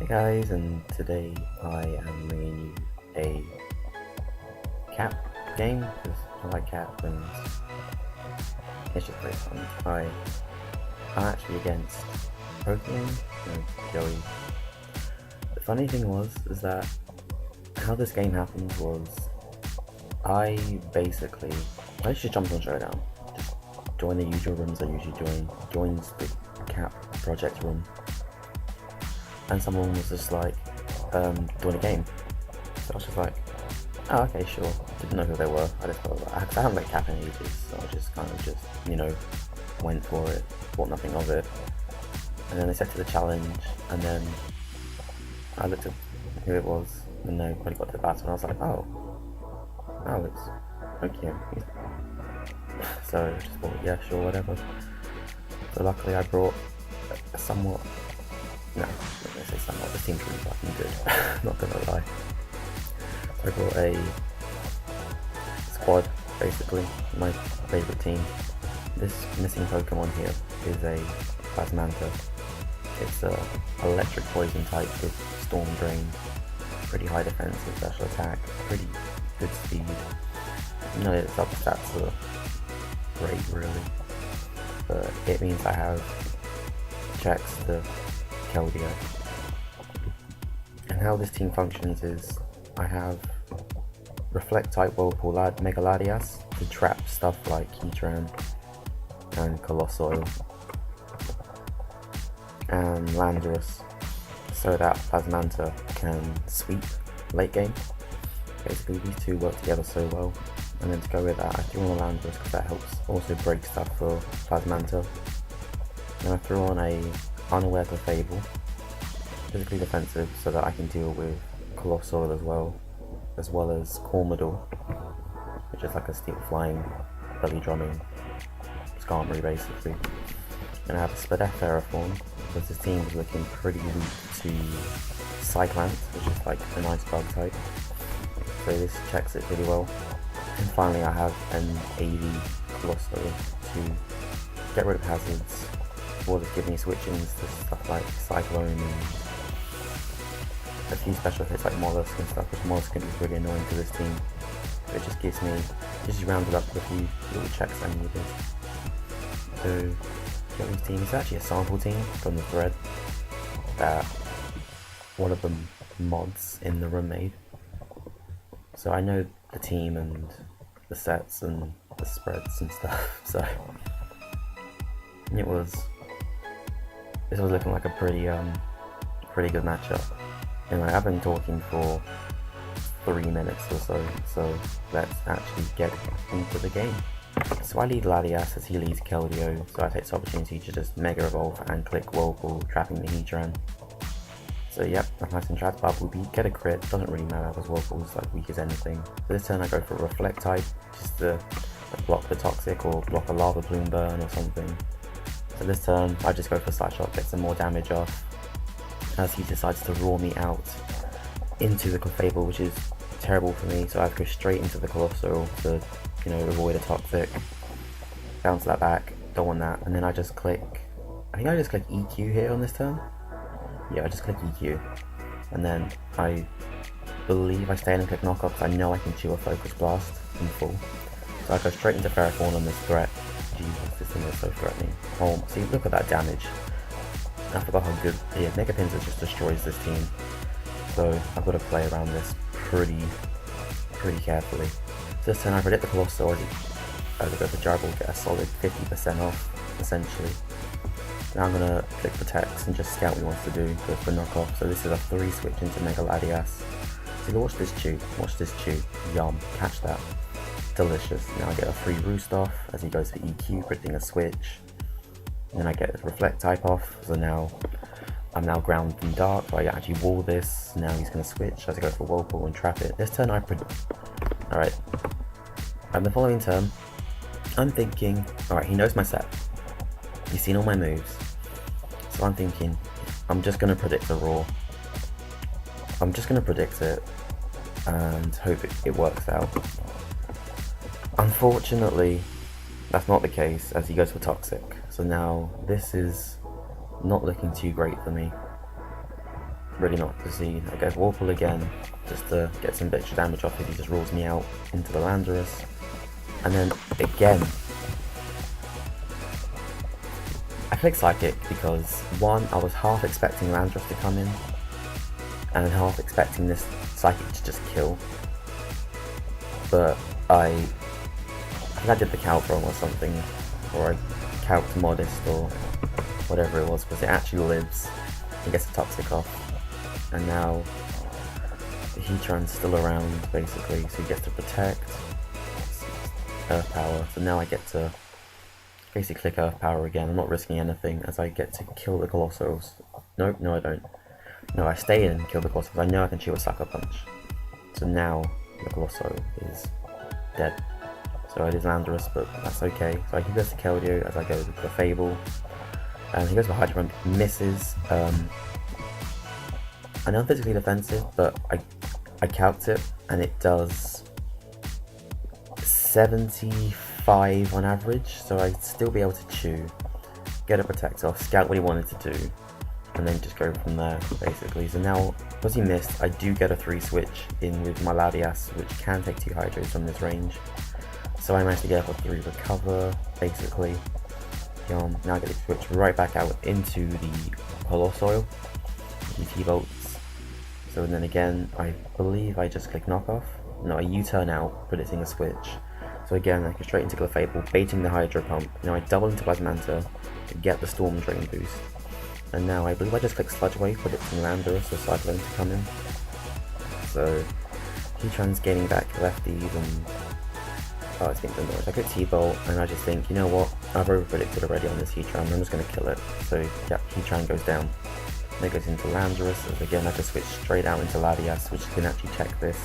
Hey guys, and today I am bringing you a cap game because I like cap and it's just very fun. I'm actually against pokeaim, Joey. The funny thing is that how this game happened was I just jumped on Showdown, just joined the usual rooms I usually joined the cap project room, and someone was just like doing a game. So I was just like, oh, okay, sure. Didn't know who they were. I haven't met Cap in ages, so I just kind of went for it, thought nothing of it. And then they set to the challenge, and then I looked at who it was, and they when got to the battle, and I was like, oh, it's okay. So I just thought, yeah, sure, whatever. So luckily I brought a somewhat, no, I'm not gonna say somewhat, this team's really fucking good, not gonna lie. I brought a squad, basically, my favourite team. This missing Pokemon here is a Plasmanta. It's a electric poison type with Storm Drain, pretty high defense and special attack, pretty good speed. You know, its up stats are great really, but it means I have checks to Keldeo. And how this team functions is I have Reflect type Whirlpool Mega Latias to trap stuff like Heatran and Colossoil and Landorus so that Plasmanta can sweep late game. Basically these two work together so well, and then to go with that I threw on a Landorus because that helps also break stuff for Plasmanta. Then I threw on a Unaware to Fable, physically defensive so that I can deal with Colossoil as well as Cormodor, which is like a steel flying, belly drumming Skarmory basically. And I have a Spadef Terraform because this team is looking pretty weak to Cyclance, which is like an ice bug type. So this checks it really well. And finally I have an AV Colossoil to get rid of hazards, as well as give me switch-ins to stuff like Cyclone and a few special hits like Mollusk and stuff, which Mollusk can be really annoying to this team. But it just gives me, just rounded up with a few little checks I needed. So Joey's team is actually a sample team from the thread that one of the mods in the room made. So I know the team and the sets and the spreads and stuff, so this was looking like a pretty good matchup. Anyway, I've been talking for 3 minutes or so let's actually get into the game. So I lead Latias as he leads Keldeo, so I take this opportunity to just Mega Evolve and click Whirlpool, trapping the Heatran. So yep, I'm nice and trapped, Bubble Beat, get a crit, doesn't really matter because Whirlpool's like weak as anything. So this turn I go for a Reflect type, just to block the Toxic or block a Lava Plume burn or something. So this turn I just go for Side Shot, get some more damage off, as he decides to roar me out into the Fable, which is terrible for me, so I have to go straight into the Colossoil to, avoid a Toxic. Bounce that back, don't want that, and then I just click, I think I just click EQ here on this turn. Yeah, I just click EQ, and then I believe I stay in and click Knock Off because I know I can chew a Focus Blast in full. So I go straight into Ferrothorn on this threat. Jesus, this thing is so threatening. Oh, see, look at that damage. I forgot how good, yeah, Mega Pinsir just destroys this team. So I've got to play around this pretty carefully. This turn I predict the Colossus, I go for Jarble, get a solid 50% off, essentially. Now I'm going to click Protect and just scout what he wants to do, go for Knock Off. So this is a 3 switch into Mega Latias. So watch this chew, yum, catch that. Delicious. Now I get a free Roost off as he goes for EQ, predicting a switch. And then I get a Reflect type off, so now I'm now ground and dark, so I actually wall this. Now he's going to switch as I go for Whirlpool and trap it. This turn alright, and the following turn, I'm thinking, alright, he knows my set. He's seen all my moves. So I'm thinking, I'm just going to predict the Roar. I'm just going to predict it and hope it works out. Unfortunately, that's not the case as he goes for Toxic. So now this is not looking too great for me. really not to see. I go Warple again, just to get some extra damage off if he just rules me out into the Landorus. And then again, I clicked Psychic because one, I was half expecting Landorus to come in, and half expecting this Psychic to just kill. But I think I did the calc wrong or something, or I calced Modest or whatever it was, because it actually lives. He gets the Toxic off, and now the Heatran's still around basically, so he gets to protect Earth Power. So now I get to basically click Earth Power again. I'm not risking anything as I get to kill the Colossos. Nope, no I don't. No, I stay in and kill the Colossos. I know I can shoot a Sucker Punch. So now the Colosso is dead. So it is Landorus, but that's okay. So he goes to Keldeo as I go with the Fable. And he goes for Hydro Pump, misses. I know I'm physically defensive, but I calced it, and it does 75 on average, so I'd still be able to chew, get a Protect off, scout what he wanted to do, and then just go from there, basically. So now, because he missed, I do get a 3 switch in with my Luvdiscs, which can take 2 Hydros from this range. So I managed to get up a 3 recover, basically. Now I get to switch right back out into the Colossoil, T-Bolts. So then again, I believe I just click Knockoff. No, I U-turn out, predicting a switch. So again, I go straight into Clefable, baiting the Hydro Pump. Now I double into Plasmanta to get the Storm Drain boost. And now I believe I just click Sludge Wave, predicting Landorus or Cyclone to come in. So Heatran's gaining back lefties and oh, it's being done. I click T-Bolt and I just think, you know what, I've over-predicted already on this Heatran, I'm just going to kill it. So yeah, Heatran goes down. Then it goes into Landorus, and again I just switch straight out into Luvdiscs, which can actually check this.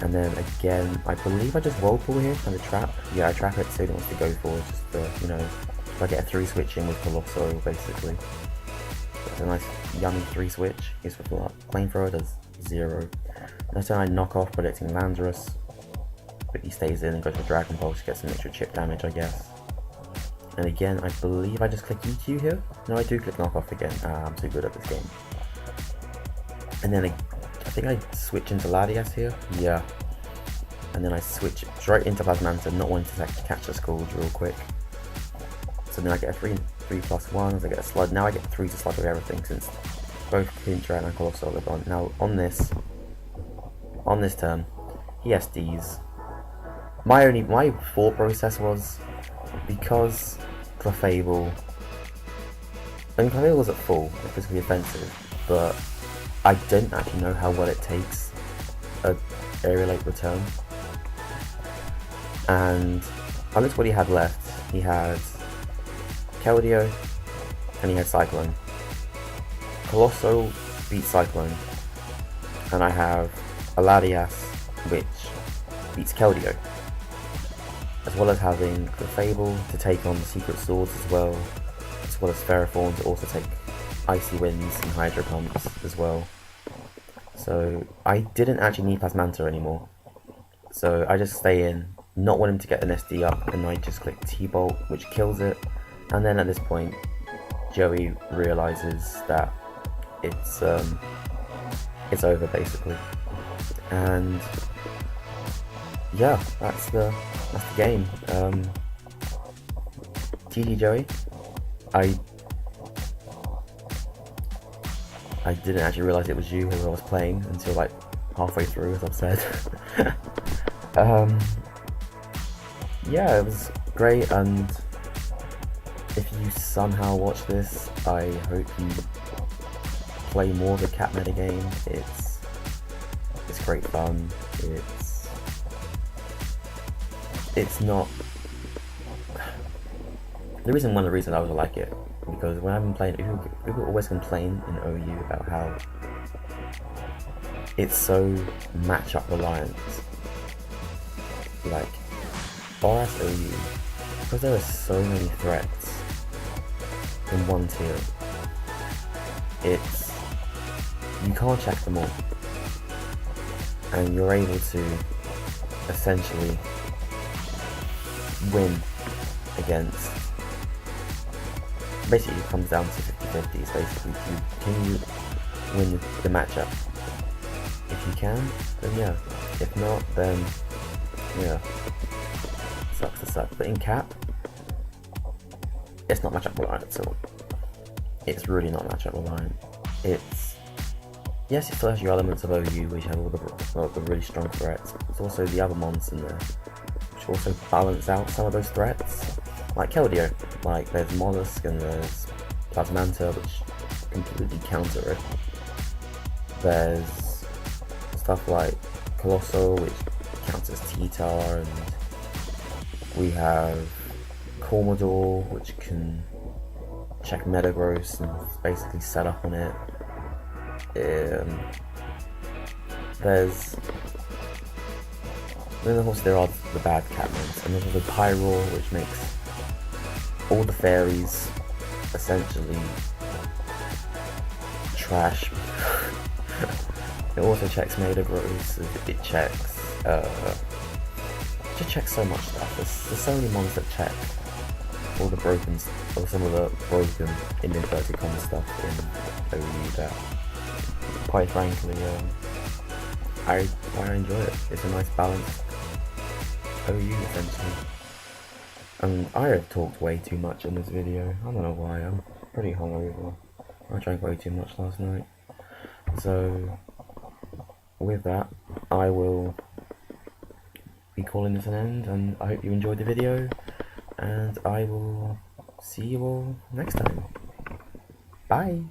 And then again, I believe I just Whirlpool here, kind of trap. Yeah, I trap it so he wants to go for just the, you know, if I get a 3 switch in with Colossal, basically. That's a nice yummy 3 switch. He's for Flamethrower, does 0. Next turn I knock off, predicting Landorus. But he stays in and goes for Dragon Pulse to get some extra chip damage, I guess. And again, I believe I just click EQ here. No, I do click Knockoff again. I'm too good at this game. And then I think I switch into Luvdiscs here. Yeah. And then I switch straight into Plasmanta, not wanting to catch the Scourge real quick. So then I get a 3+1s, I get a Sludge. Now I get 3 to sludge with everything since both Heatran and Colossal are gone. Now on this turn, he SDs. My thought process was, because Clefable, and Clefable was at full, it's physically offensive, but I didn't actually know how well it takes a Aerialate return. And I looked what he had left. He had Keldeo and he had Cyclone. Colossal beats Cyclone, and I have a Luvdiscs which beats Keldeo, as well as having the Fable to take on the Secret Swords as well as Ferrothorn to also take Icy Winds and Hydro Pumps as well. So I didn't actually need Plasmanta anymore. So I just stay in, not wanting to get an SD up, and I just click T-Bolt, which kills it. And then at this point, Joey realizes that it's over basically. And yeah, that's the game. GG Joey. I didn't actually realize it was you who I was playing until like halfway through, as I've said. Yeah, it was great, and if you somehow watch this, I hope you play more of the cat meta game. It's great fun. It's not one of the reasons I would like it, because when I've been playing, people always complain in OU about how it's so matchup reliant. Like RS OU, because there are so many threats in one tier, you can't check them all, and you're able to essentially win against. Basically, it comes down to 50-50s. Basically, can you win the matchup. If you can, then yeah. If not, then yeah, sucks to suck. But in cap, it's not matchup reliant at all. It's really not matchup reliant. It's, yes, it still has your elements of OU, which have all the really strong threats. It's also the other mons in there, which also balance out some of those threats. Like Keldeo, like there's Mollusk and there's Plasmanta, which completely counter it. There's stuff like Colossal, which counts as T-Tar, and we have Commodore, which can check Metagross and basically set up on it. Then of course there are the bad Catmons, and there's the Pyroar, which makes all the fairies essentially trash. It also checks Metagross, it checks just checks so much stuff. There's so many mons that check all the broken, or some of the broken in inverted commas stuff in OU that, quite frankly, I enjoy it. It's a nice balance OU essentially. And I have talked way too much in this video. I don't know why. I'm pretty hungover. I drank way too much last night. So with that, I will be calling this an end, and I hope you enjoyed the video, and I will see you all next time. Bye!